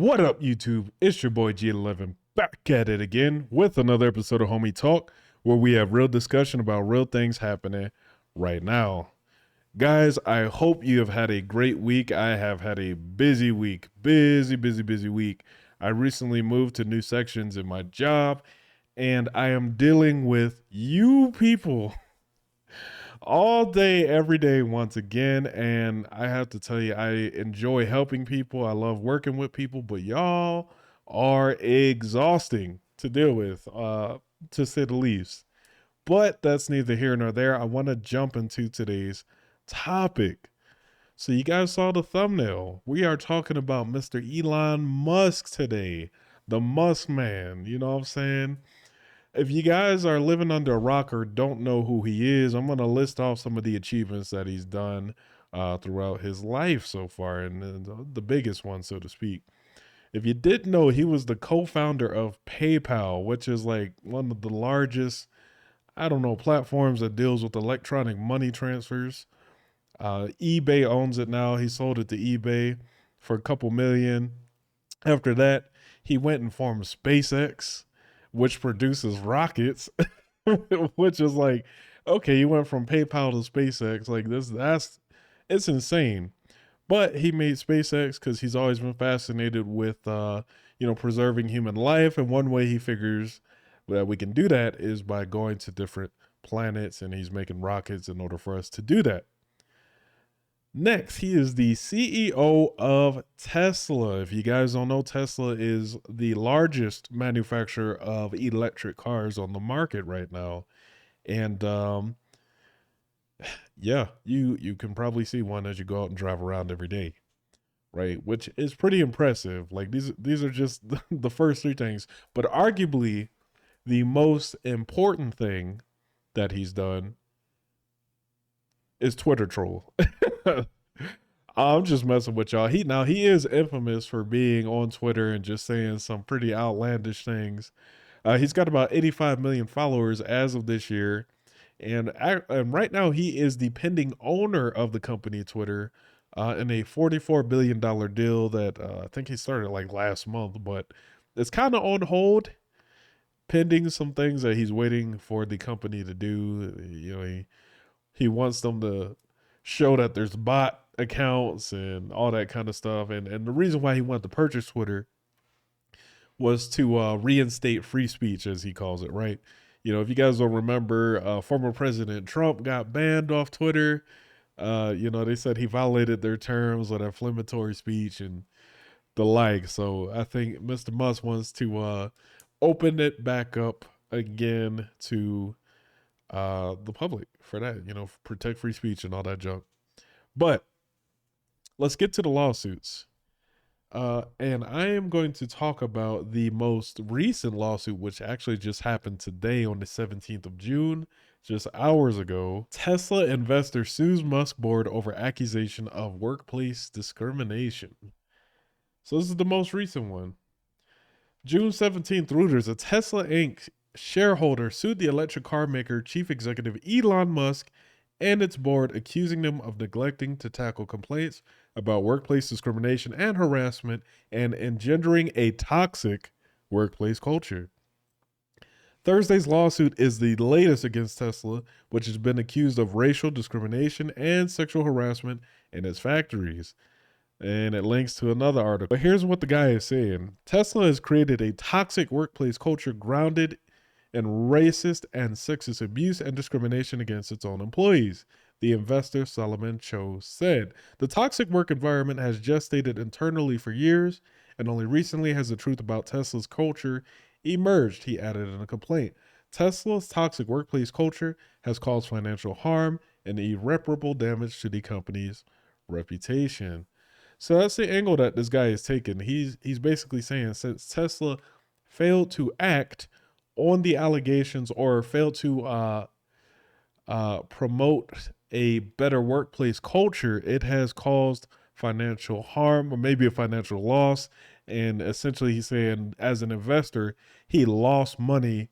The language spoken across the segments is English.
What up, YouTube? It's your boy G11 back at it again with another episode of Homie Talk, where we have real discussion about real things happening right now. Guys, I hope you have had a great week. I have had a busy week. Busy week. I recently moved to new sections in my job, and I am dealing with you people all day, every day, once again. And I have to tell you, I enjoy helping people. I love working with people, but y'all are exhausting to deal with, to say the least. But that's neither here nor there. I want to jump into today's topic. So you guys saw the thumbnail. We are talking about Mr. Elon Musk today, the Musk man. You know what I'm saying? If you guys are living under a rock or don't know who he is, I'm going to list off some of the achievements that he's done throughout his life so far, and the biggest one, so to speak. If you didn't know, he was the co-founder of PayPal, which is like one of the largest, I don't know, platforms that deals with electronic money transfers. eBay owns it now. He sold it to eBay for a couple million. After that, he went and formed SpaceX, which produces rockets, which is like, okay, you went from PayPal to SpaceX. Like it's insane. But he made SpaceX because he's always been fascinated with, preserving human life. And one way he figures that we can do that is by going to different planets, and he's making rockets in order for us to do that. Next, he is the CEO of Tesla. If you guys don't know, Tesla is the largest manufacturer of electric cars on the market right now. And yeah, you can probably see one as you go out and drive around every day, right? Which is pretty impressive. Like these are just the first three things, but arguably the most important thing that he's done is Twitter troll. I'm just messing with y'all. He is infamous for being on Twitter and just saying some pretty outlandish things. He's got about 85 million followers as of this year, and right now he is the pending owner of the company Twitter in a $44 billion deal that I think he started like last month, but it's kind of on hold, pending some things that he's waiting for the company to do. He wants them to show that there's bot accounts and all that kind of stuff. And the reason why he wanted to purchase Twitter was to reinstate free speech, as he calls it, right? If you guys don't remember, former President Trump got banned off Twitter. They said he violated their terms of inflammatory speech and the like. So I think Mr. Musk wants to open it back up again to the public for that, protect free speech and all that junk. But let's get to the lawsuits. And I am going to talk about the most recent lawsuit, which actually just happened today on the 17th of June, just hours ago. Tesla investor sues Musk board over accusation of workplace discrimination. So this is the most recent one. June 17th, Reuters, a Tesla Inc. shareholder sued the electric car maker chief executive Elon Musk and its board, accusing them of neglecting to tackle complaints about workplace discrimination and harassment and engendering a toxic workplace culture. Thursday's lawsuit is the latest against Tesla, which has been accused of racial discrimination and sexual harassment in its factories. And it links to another article. But here's what the guy is saying. Tesla has created a toxic workplace culture grounded in racist and sexist abuse and discrimination against its own employees, the investor Solomon Cho said. The toxic work environment has gestated internally for years, and only recently has the truth about Tesla's culture emerged, he added in a complaint. Tesla's toxic workplace culture has caused financial harm and irreparable damage to the company's reputation. So that's the angle that this guy is taking. He's basically saying, since Tesla failed to act on the allegations or failed to promote a better workplace culture, it has caused financial harm or maybe a financial loss. And essentially he's saying, as an investor, he lost money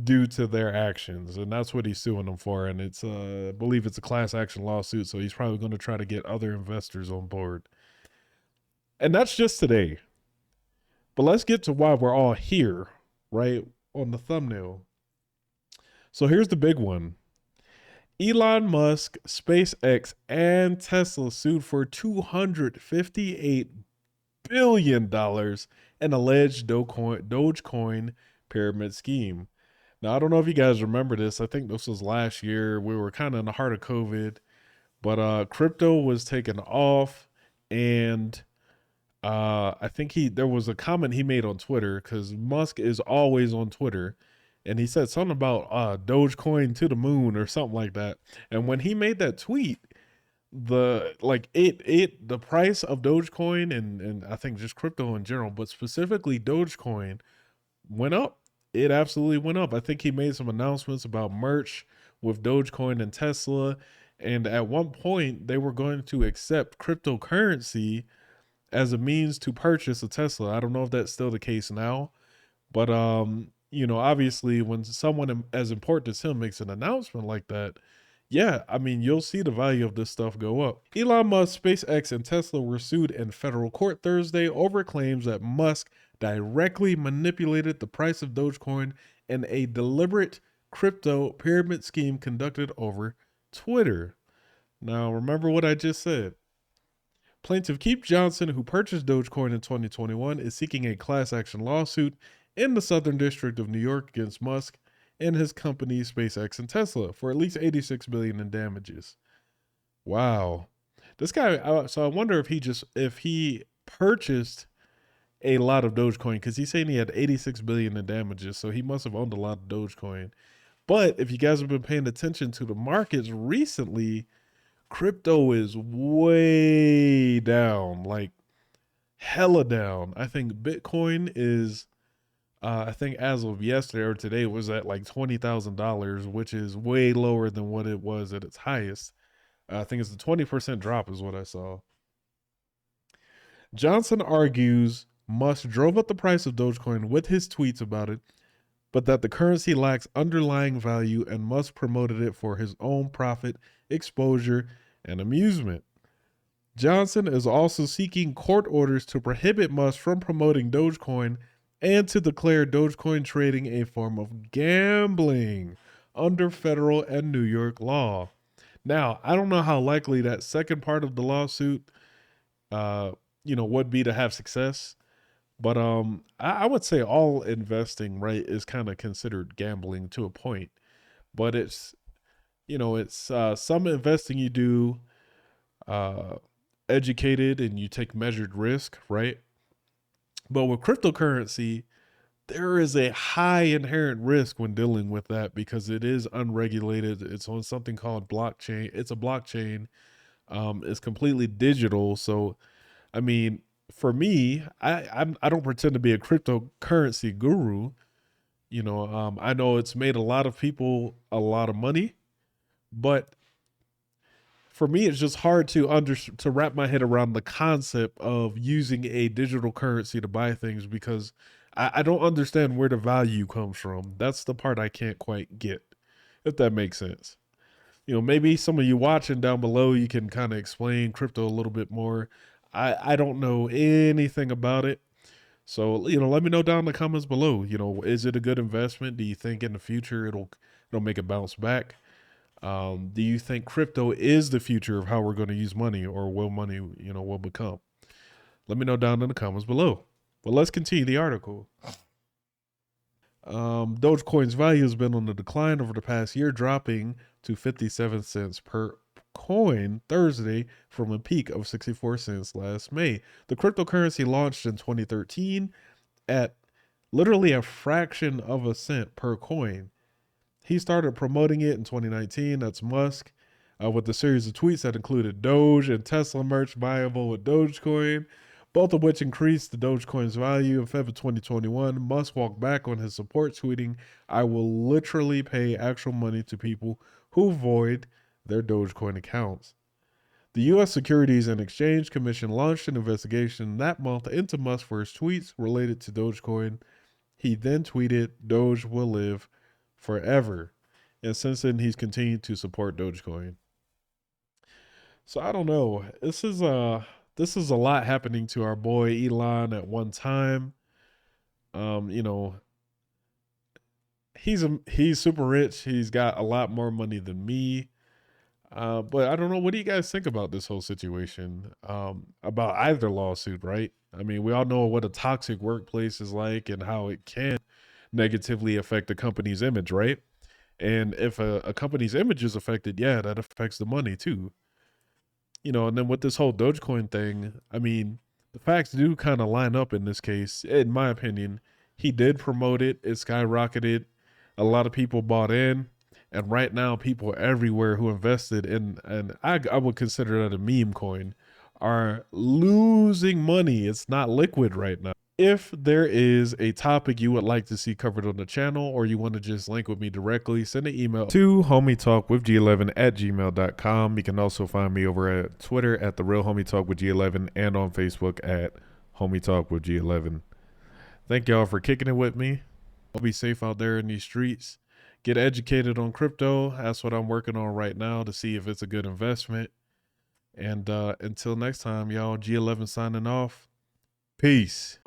due to their actions, and that's what he's suing them for. And it's I believe it's a class action lawsuit, so he's probably going to try to get other investors on board. And that's just today. But let's get to why we're all here, right? On the thumbnail. So here's the big one. Elon Musk, SpaceX, and Tesla sued for $258 billion in alleged Dogecoin pyramid scheme. Now, I don't know if you guys remember this. I think this was last year. We were kind of in the heart of COVID, but crypto was taken off, and I think there was a comment he made on Twitter because Musk is always on Twitter, and he said something about Dogecoin to the moon or something like that. And when he made that tweet, the price of Dogecoin and I think just crypto in general, but specifically Dogecoin went up. It absolutely went up. I think he made some announcements about merch with Dogecoin and Tesla. And at one point, they were going to accept cryptocurrency as a means to purchase a Tesla. I don't know if that's still the case now, but obviously, when someone as important as him makes an announcement like that, yeah, I mean, you'll see the value of this stuff go up. Elon Musk, SpaceX, and Tesla were sued in federal court Thursday over claims that Musk directly manipulated the price of Dogecoin in a deliberate crypto pyramid scheme conducted over Twitter. Now, remember what I just said. Plaintiff Keith Johnson, who purchased Dogecoin in 2021, is seeking a class action lawsuit in the Southern District of New York against Musk and his companies SpaceX and Tesla for at least $86 billion in damages. Wow. This guy, so I wonder if he purchased a lot of Dogecoin, because he's saying he had 86 billion in damages, so he must have owned a lot of Dogecoin. But if you guys have been paying attention to the markets recently, crypto is way down, like hella down. I think Bitcoin is, I think as of yesterday or today, it was at like $20,000, which is way lower than what it was at its highest. I think it's a 20% drop, is what I saw. Johnson argues Musk drove up the price of Dogecoin with his tweets about it, but that the currency lacks underlying value and Musk promoted it for his own profit, exposure, and amusement. Johnson is also seeking court orders to prohibit Musk from promoting Dogecoin and to declare Dogecoin trading a form of gambling under federal and New York law. Now, I don't know how likely that second part of the lawsuit, uh, would be to have success. But I would say all investing, right, is kind of considered gambling to a point. But it's some investing you do uh, educated and you take measured risk, right? But with cryptocurrency, there is a high inherent risk when dealing with that because it is unregulated. It's on something called blockchain. It's a blockchain. It's completely digital. So, I mean, for me, I don't pretend to be a cryptocurrency guru. I know it's made a lot of people a lot of money, but for me, it's just hard to wrap my head around the concept of using a digital currency to buy things because I don't understand where the value comes from. That's the part I can't quite get, if that makes sense. Maybe some of you watching down below, you can kind of explain crypto a little bit more. I don't know anything about it. So, let me know down in the comments below. Is it a good investment? Do you think in the future it'll make it bounce back? Do you think crypto is the future of how we're going to use money, or will money, will become? Let me know down in the comments below. But let's continue the article. Dogecoin's value has been on the decline over the past year, dropping to 57 cents per coin Thursday from a peak of 64 cents last May. The cryptocurrency launched in 2013 at literally a fraction of a cent per coin. He started promoting it in 2019. That's Musk, with a series of tweets that included Doge and Tesla merch buyable with Dogecoin, both of which increased the Dogecoin's value. In February 2021, Musk walked back on his support, tweeting, "I will literally pay actual money to people who void their Dogecoin accounts." The U.S. Securities and Exchange Commission launched an investigation that month into Musk for his tweets related to Dogecoin. He then tweeted, "Doge will live forever." And since then, he's continued to support Dogecoin. So I don't know. This is a lot happening to our boy Elon at one time. You know, he's super rich. He's got a lot more money than me. But I don't know. What do you guys think about this whole situation? About either lawsuit, right? I mean, we all know what a toxic workplace is like and how it can negatively affect a company's image, right? And if a company's image is affected, yeah, that affects the money too. And then with this whole Dogecoin thing, I mean, the facts do kind of line up in this case, in my opinion. He did promote it, it skyrocketed. A lot of people bought in. And right now, people everywhere who invested in, and I would consider that a meme coin, are losing money. It's not liquid right now. If there is a topic you would like to see covered on the channel, or you want to just link with me directly, send an email to homietalkwithg11@gmail.com. You can also find me over at Twitter at TheRealHomieTalkWithG11 and on Facebook at HomieTalkWithG11. Thank y'all for kicking it with me. I'll be safe out there in these streets. Get educated on crypto. That's what I'm working on right now to see if it's a good investment. And until next time, y'all, G11 signing off. Peace.